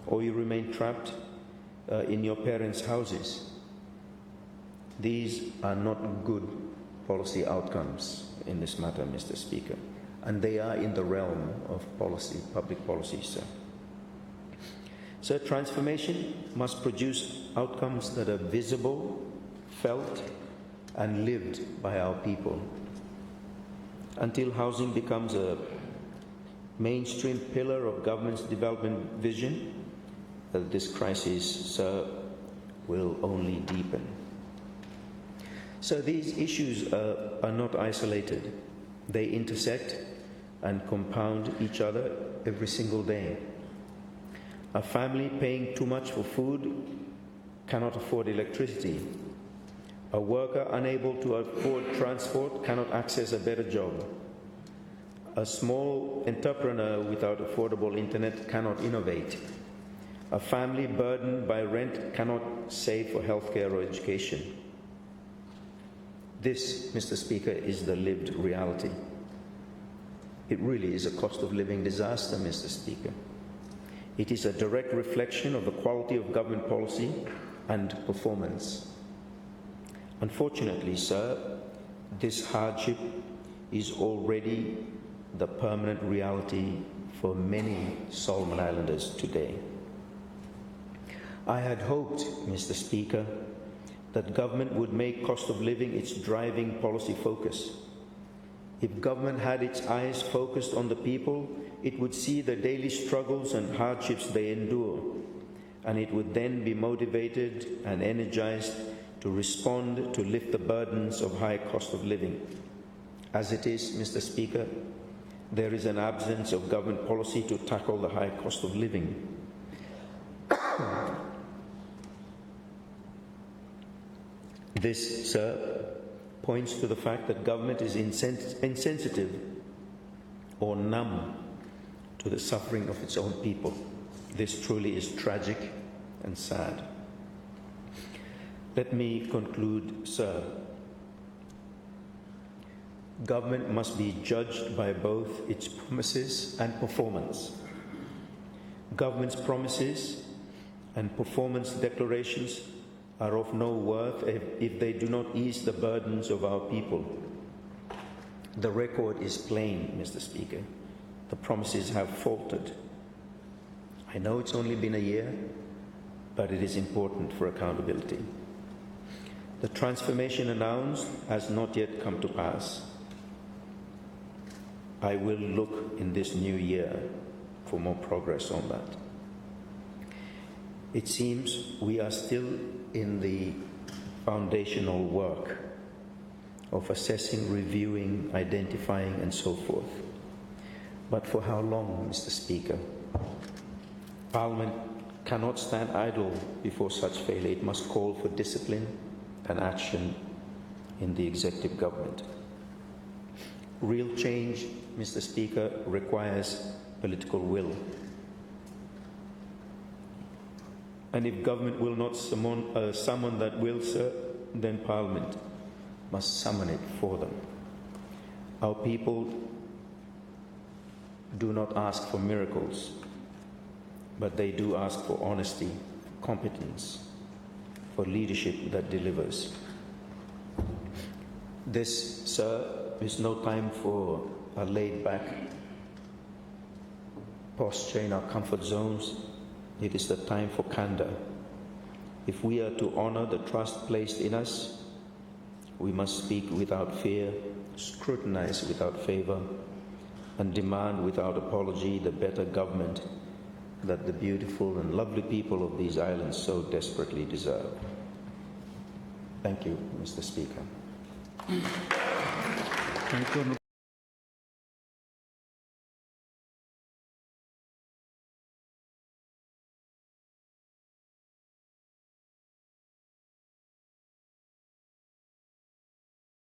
or you remain trapped in your parents' houses. These are not good policy outcomes in this matter, Mr. Speaker, and they are in the realm of policy, public policy, sir. So transformation must produce outcomes that are visible, felt, and lived by our people. Until housing becomes a mainstream pillar of government's development vision, this crisis, sir, will only deepen. So these issues are not isolated. They intersect and compound each other every single day. A family paying too much for food cannot afford electricity. A worker unable to afford transport cannot access a better job. A small entrepreneur without affordable internet cannot innovate. A family burdened by rent cannot save for healthcare or education. This, Mr. Speaker, is the lived reality. It really is a cost of living disaster, Mr. Speaker. It is a direct reflection of the quality of government policy and performance. Unfortunately, sir, this hardship is already the permanent reality for many Solomon Islanders today. I had hoped, Mr. Speaker, that government would make cost of living its driving policy focus. If government had its eyes focused on the people, it would see the daily struggles and hardships they endure, and it would then be motivated and energized to respond to lift the burdens of high cost of living. As it is, Mr. Speaker, there is an absence of government policy to tackle the high cost of living. This, sir, points to the fact that government is insensitive or numb to the suffering of its own people. This truly is tragic and sad. Let me conclude, sir. Government must be judged by both its promises and performance. Government's promises and performance declarations are of no worth if they do not ease the burdens of our people. The record is plain, Mr. Speaker. The promises have faltered. I know it's only been a year, but it is important for accountability. The transformation announced has not yet come to pass. I will look in this new year for more progress on that. It seems we are still in the foundational work of assessing, reviewing, identifying, and so forth. But for how long, Mr. Speaker? Parliament cannot stand idle before such failure. It must call for discipline and action in the executive government. Real change, Mr. Speaker, requires political will. And if government will not summon that will, sir, then Parliament must summon it for them. Our people do not ask for miracles, but they do ask for honesty, competence, for leadership that delivers. This, sir, is no time for a laid-back posture in our comfort zones. It is the time for candor. If we are to honor the trust placed in us, we must speak without fear, scrutinize without favor, and demand without apology the better government that the beautiful and lovely people of these islands so desperately deserve. Thank you, Mr. Speaker. Thank you.